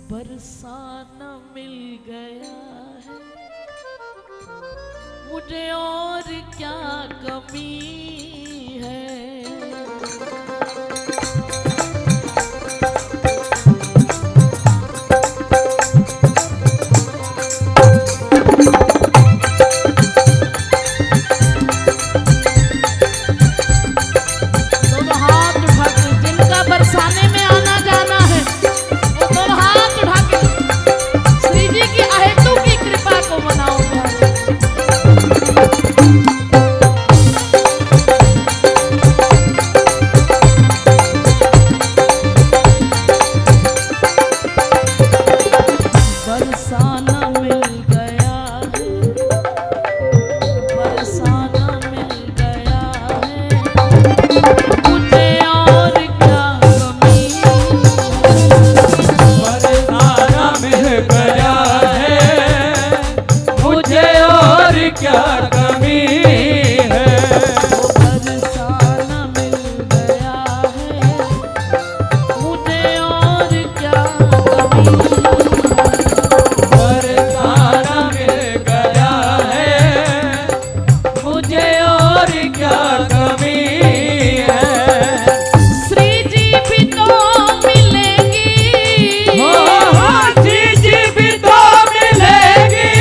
बरसाना मिल गया है मुझे और क्या कमी है। दोनों हाथ उठा के जिनका बरसाने में आना जाना है वो दोनों हाथ उठा के श्री जी की अहेतु की कृपा को मनाओगे। बरसाना मिल गया है, बरसाना मिल गया है मुझे और क्या कमी है। बरसाना मिल गया है मुझे और क्या कमी है। बरसाना मिल गया है मुझे और क्या कमी है। बरसाना मिल गया है मुझे और क्या कमी है। श्री जी भी तो मिलेगी, हो श्री जी भी तो मिलेगी,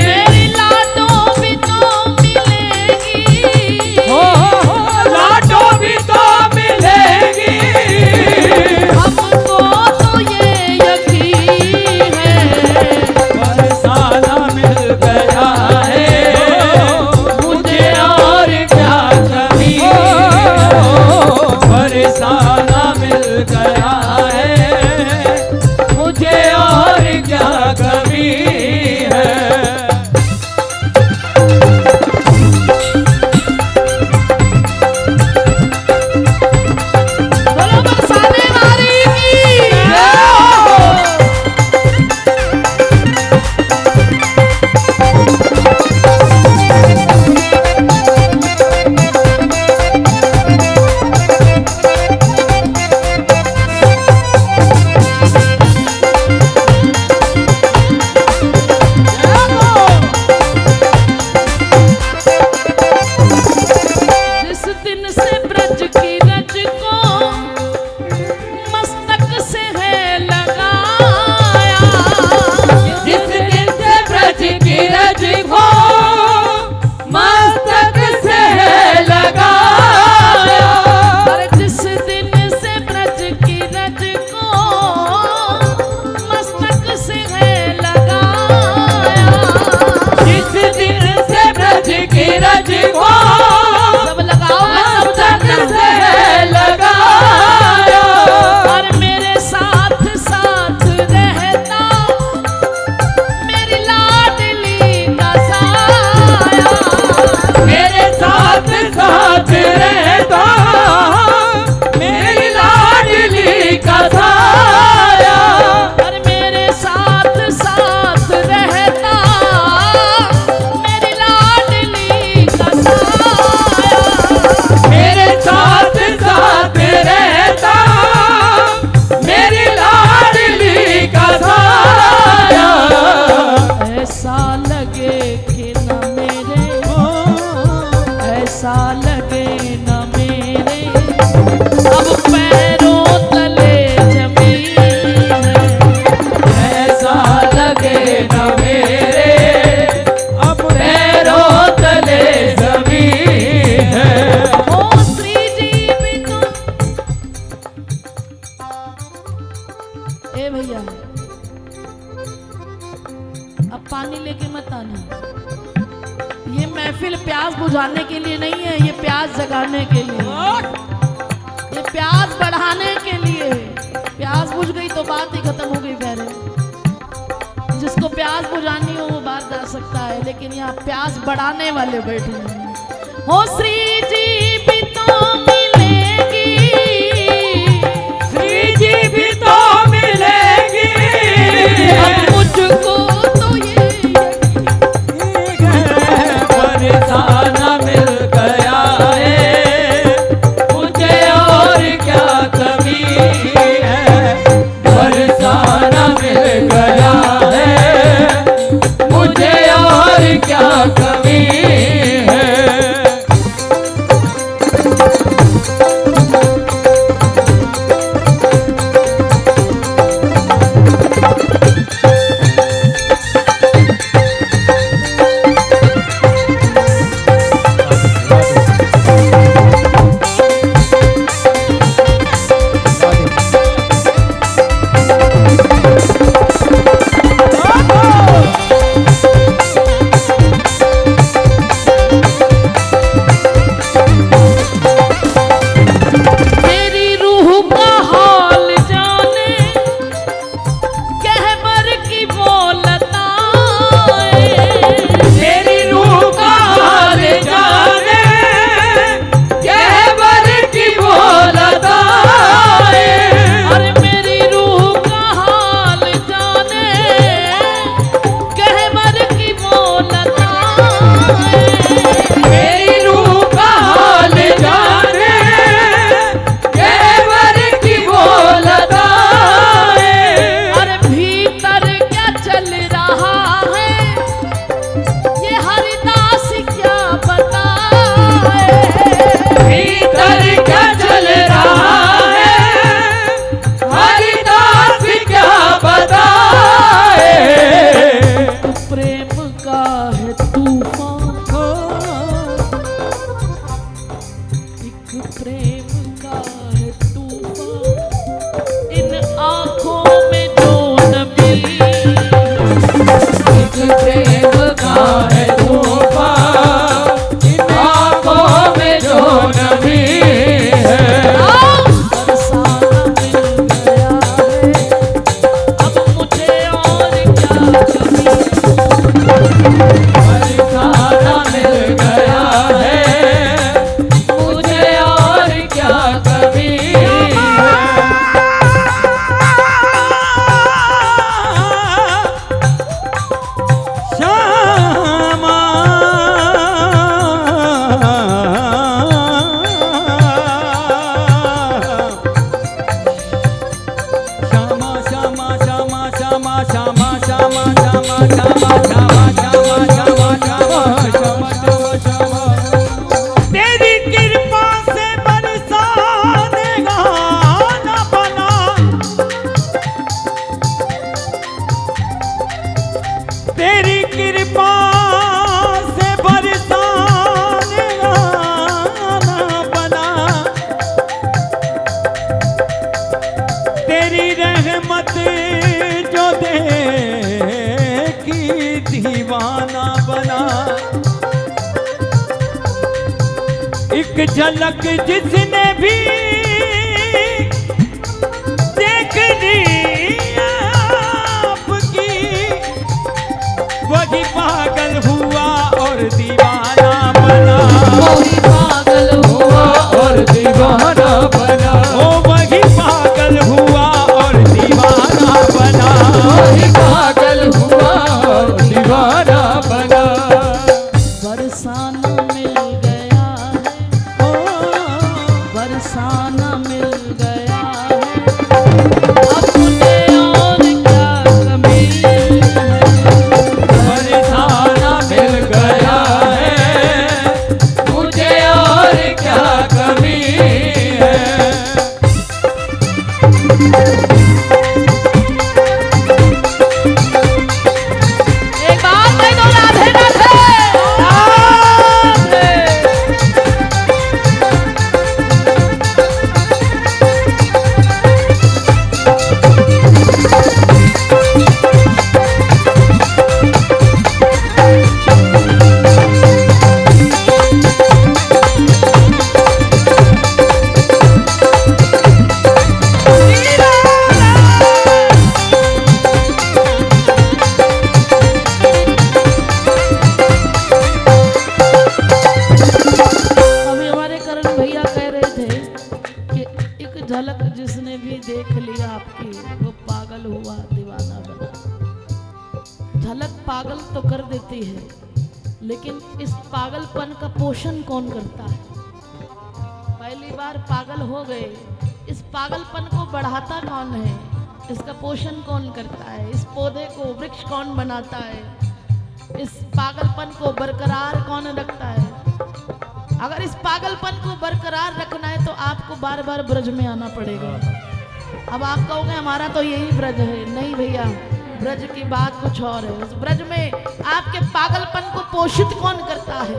मेरी लाडो भी तो मिलेगी, हो लाडो भी तो मिलेगी। हमको तो ये यकीन है। बरसाना मिल गया है मुझे और क्या कमी है। बरसाना मिल गया है मुझे और क्या कमी है। बोलो बरसाने वाली की। जिस दिन से ब्रज की रज को मस्तक से है लगाया, जिस दिन से ब्रज की रज को मस्तक से है लगाया। अरे जिस दिन से ब्रज की रज को मस्तक से है लगाया, जिस दिन से ब्रज की रज को सब लगाओ सब मस्तक से है लगाया। और मेरे साथ साथ रहता मेरी लाडली का साया। मेरे साथ साथ रहता मेरी लाडली का साया। और मेरे साथ साथ रहता मेरी लाडली का साया। मेरे साथ साथ रहता मेरी लाडली का साया। ऐसा लगे कि न मेरे, ऐसा लगे न मेरे अब पैरों तले जमीन है। ऐसा लगे न मेरे अब पैरों तले जमीन है। ओ श्री जी भी तो। ए भैया अब पानी लेके मत आना, ये महफिल प्यास बुझाने के लिए नहीं है, ये प्यास जगाने के लिए, ये प्यास बढ़ाने के लिए। प्यास बुझ गई तो बात ही खत्म हो गई। पहले जिसको प्यास बुझानी हो वो बात जा सकता है, लेकिन यहाँ प्यास बढ़ाने वाले बैठे हैं। हो श्री जी भी तो मिलेगी, श्री जी भी तो मिलेगी। अब मुझको तो ये बरसाना मिल गया है मुझे और क्या कमी है। बरसाना सूरत जो देखी दीवाना बना, एक झलक जिसने भी देख ली आपकी, वही पागल हुआ और दीवाना बना। वही पागल हुआ और दीवाना बना। ओ वही पागल हुआ और दीवाना बना। वही पागल हुआ और दीवाना बना। बरसाना मिल गया है, ओ बरसाना मिल गया है, अब मुझे और क्या कमी है। बरसाना मिल गया है, मुझे और क्या कमी है। एक बार कह दो राधे राधे। अभी हमारे करण भैया कह रहे थे कि एक झलक जिसने भी देख लिया आपकी, वो पागल हुआ दीवाना बना। झलक पागल तो कर देती है, लेकिन इस पागलपन का पोषण कौन करता है? पहली बार पागल हो गए, इस पागलपन को बढ़ाता कौन है? इसका पोषण कौन करता है? इस पौधे को वृक्ष कौन बनाता है? इस पागलपन को बरकरार कौन रखता है? अगर इस पागलपन को बरकरार रखना है तो आपको बार बार ब्रज में आना पड़ेगा। अब आप कहोगे हमारा तो यही ब्रज है। नहीं भैया, ब्रज की बात कुछ और है। उस ब्रज में आपके पागलपन को पोषित कौन करता है?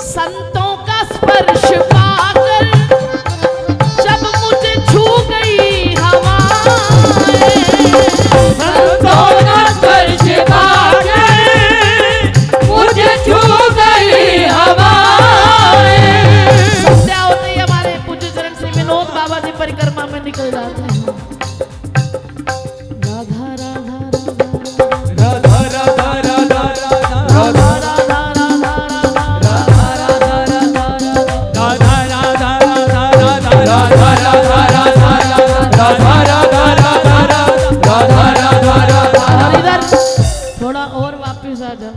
संतों का स्पर्श पाकर जब मुझे छू गई हवाएं, संतों का स्पर्श पाकर मुझे छू गई हवाएं। संध्या होते ही हमारे पूज्य चरण से विनोद बाबा जी परिक्रमा में निकल जाते हैं। राधा राधा राधा राधा राधा राधा राधा राधा इधर थोड़ा और वापस आ जा।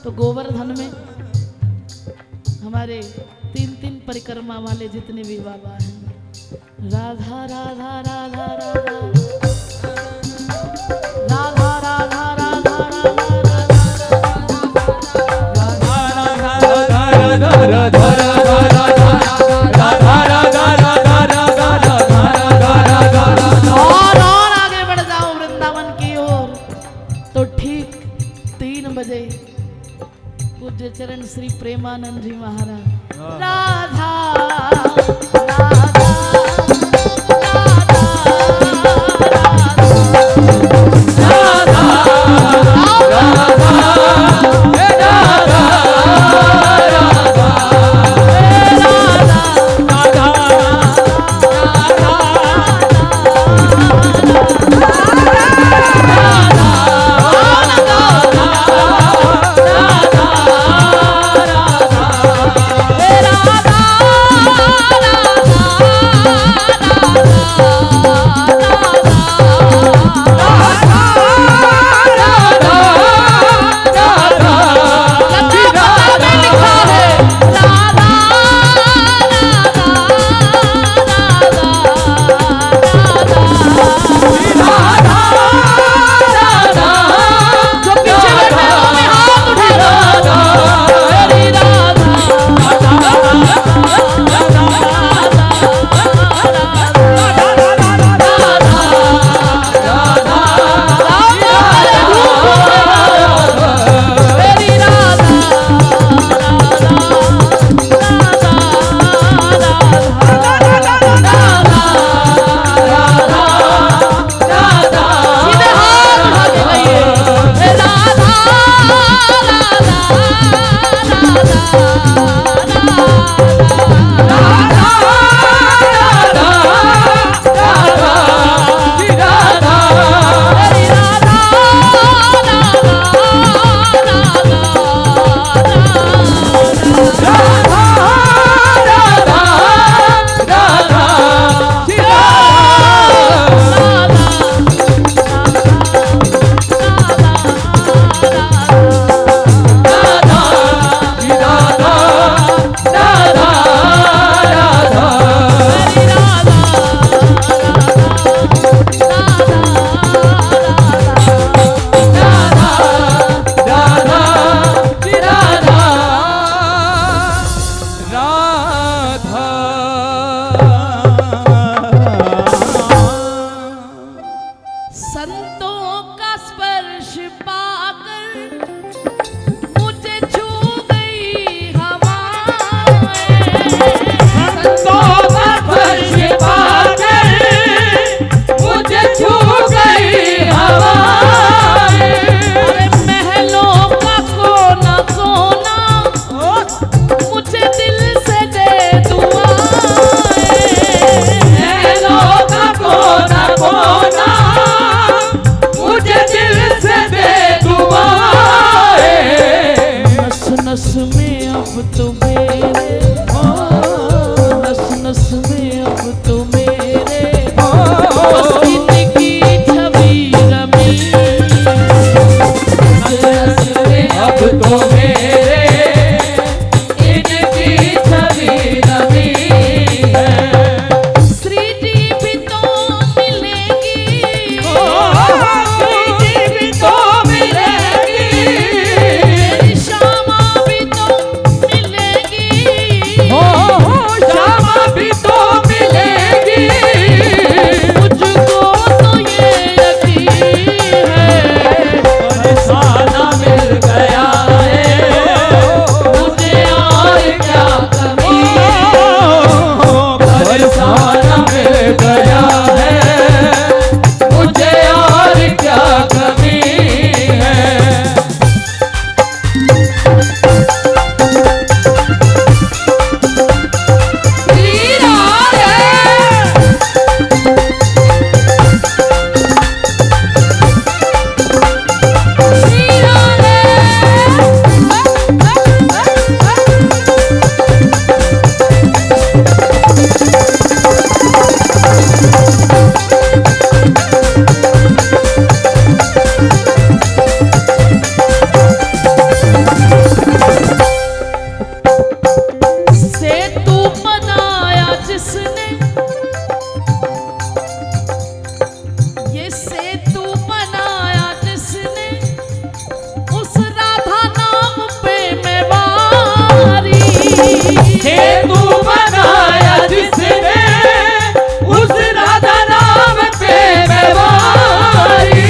तो गोवर्धन में हमारे तीन तीन परिक्रमा वाले जितने भी बाबा हैं, राधा राधा राधा राधा राधा राधा राधा और आगे बढ़ जाओ वृंदावन की ओर। तो ठीक 3 बजे पूज्य चरण श्री प्रेमानंद जी महाराज राधा राधा राधा संतों का स्पर्श पाकर मुझे छू गई हवाएं। संतों का स्पर्श पाकर मुझे छू गई हवाएं। अरे महलों का कोना कोना मुझे दिल से दे दुआएं। महलों का कोना कोना मुझे दिल से दे दुआएं। नस नस में अब तो मेरे, नस नस में अब तो मेरे हसीन की छवि रमी। नस में अब तो मेरे इनकी छवि रमी है। श्री जी भी तो मिलेगी, श्री जी भी तो मिलेगी। मेरी श्यामा भी तो मिलेगी। श्यामा भी तो मिलेगी। मुझको तो ये यकीन है फरसाना मिल गया मुझे और क्या कमी। फरसाना मिल गया है मुझे और क्या कमी है। श्री राधे श्री राधे। सेतु बनाया जिसने, ये सेतु बनाया जिसने, उस राधा नाम पे मैं वारी। सेतु बनाया जिसने उस राधा नाम पे मैं वारी।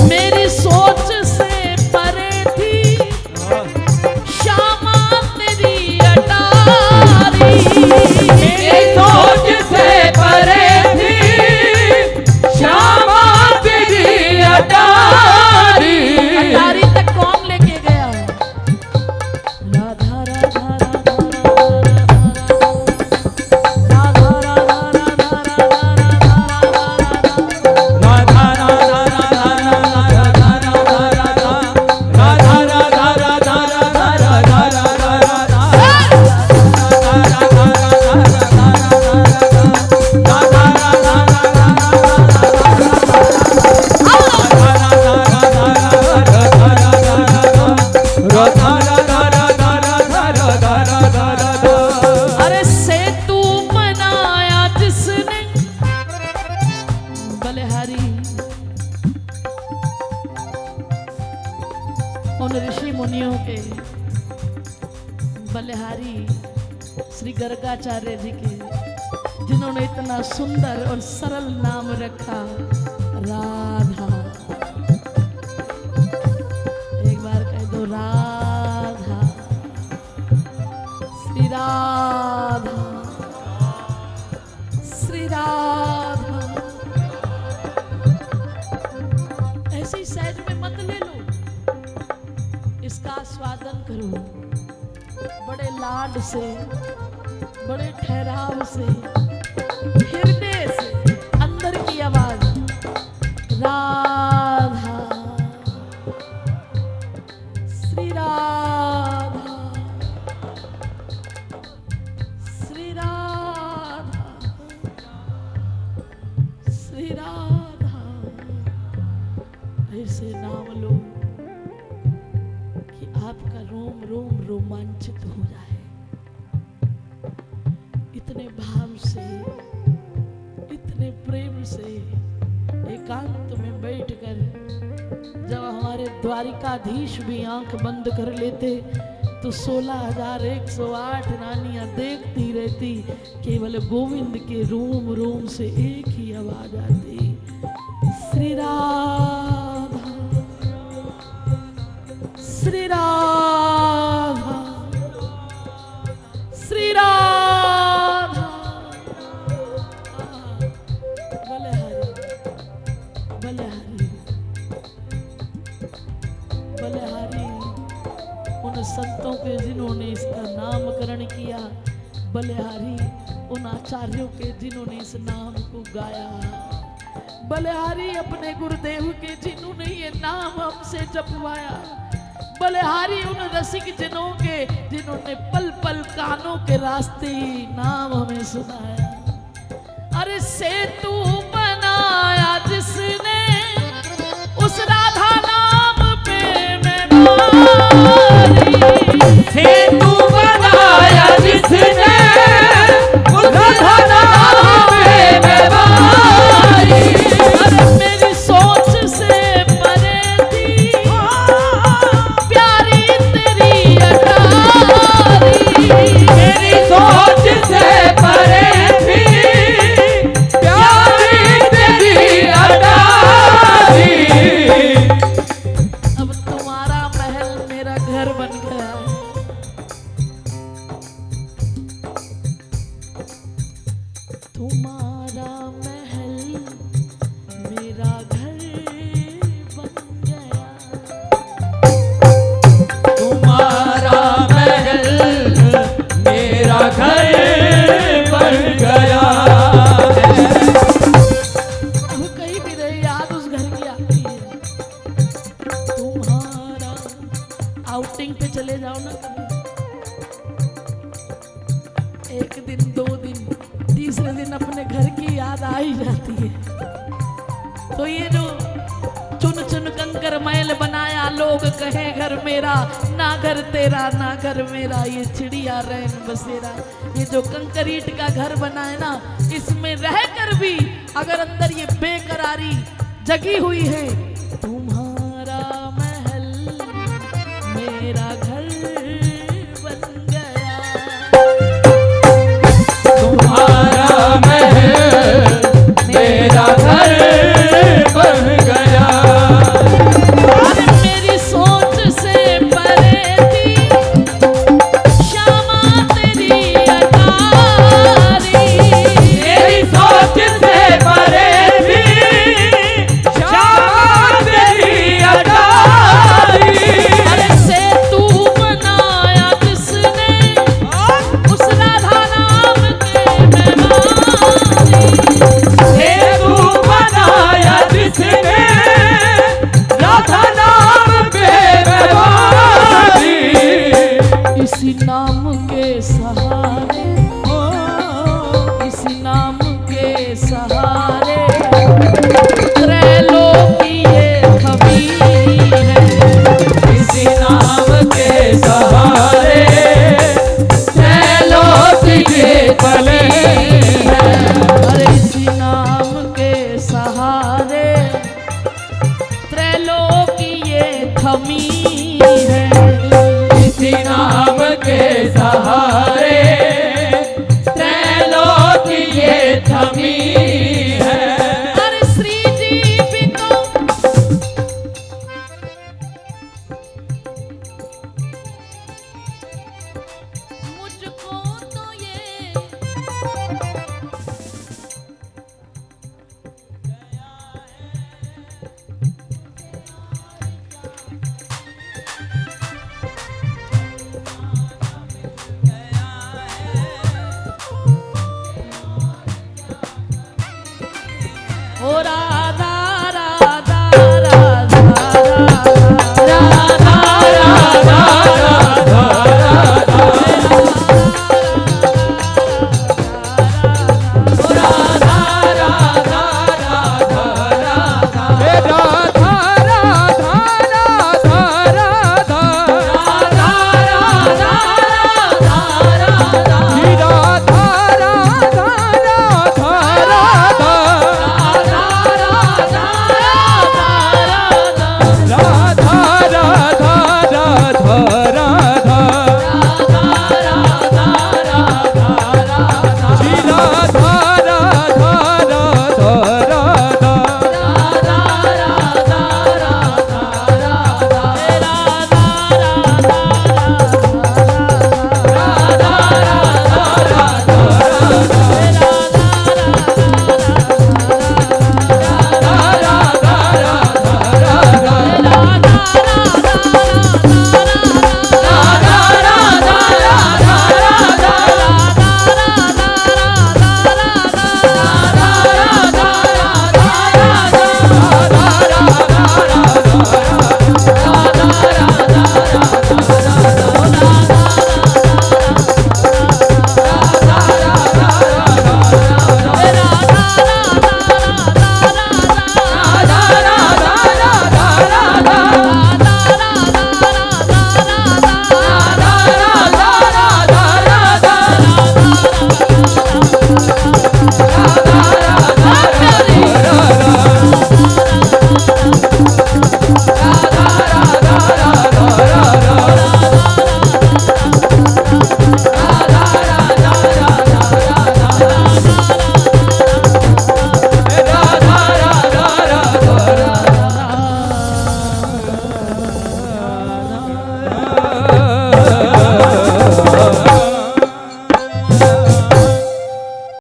मेरी सोच से परे थी श्यामा तेरी अटारी। मेरी सोच से परे थी श्यामा तेरी अटारी। अटारी तक कौन लेके गया? राधा राधा राधा राधा राधा अरे सेतु बनाया जिसने, बलिहारी उन ऋषि मुनियों के, बलिहारी श्री गर्गाचार्य जी के, जिन्होंने इतना सुंदर और सरल नाम रखा राधा। एक बार कह दो राधा, श्री राधा, श्री राधा। ऐसे ही सहज में मत ले लो, इसका आस्वादन करो बड़े लाड से, बड़े ठहराव से, हृदय से, अंदर की आवाज राधा, श्री राधा, श्री राधा, श्री राधा। ऐसे नाम लो कि आपका रोम रोम रोमांचित हो जाए। इतने भाव से, इतने प्रेम से एकांत में बैठकर जब हमारे द्वारिकाधीश भी आंख बंद कर लेते तो 16,108 रानियां देखती रहती, केवल गोविंद के रोम रोम से एक ही आवाज आती, श्री राधा श्री राधा श्री राधा। भले हरि भले हरि भले हरि उन संतों के जिन्होंने इसका नामकरण किया, बलिहारी उन आचार्यों के जिन्होंने इस नाम को गाया, बलिहारी अपने गुरुदेव के जिन्होंने ये नाम हमसे जपवाया, बलिहारी उन रसिक जनों के जिन्होंने पल पल कानों के रास्ते ही नाम हमें सुनाया। अरे सेतु बनाया जिसने उस राधा नाम पे मैं मारी, सेतु बनाया जिसने उस राधा नाम पे मैं मारी। अरे मेरी सोच से परे थी प्यारी तेरी अटारी, मेरी सोच से परे थी प्यारी तेरी अटारी। अब तुम्हारा महल मेरा घर बन गया है। तुम्हारा महल मेरा घर बन गया, तुम्हारा महल मेरा घर बन गया है। अब कहीं भी रहे याद उस घर की आती है। तुम्हारा आउटिंग पे चले जाओ ना कभी, एक दिन दो दिन तीसरे दिन अपने घर की याद आ ही जाती है। तो ये जो चुन चुन कंकर मैल बनाया, लोग कहे घर मेरा, ना घर तेरा ना घर मेरा, ये चिड़िया रैन बसेरा, ये जो कंकरीट का घर बना है ना, इसमें रहकर भी अगर अंदर ये बेकरारी जगी हुई है, तुम्हारा महल मेरा घर बन गया, तुम्हारा महल मेरा घर बन गया। अरे मेरी सोच से परे थी श्यामा तेरी अटारी, मेरी सोच से परे थी श्यामा तेरी अटारी। अरे सेतु बनाया जिसने उस राधा नाम के मैं मारी, सेतु बनाया जिसने राधा नाम पे मैं मारी। इसी नाम के सहारे, इसी नाम के सहारे त्रैलोकी ये खबी है, इसी नाम के सहारे त्रैलोकी के पले है। अरे इसी नाम के सहारे त्रैलोकी ये थमी है, इसी नाम के सहारे त्रैलोकी ये थमी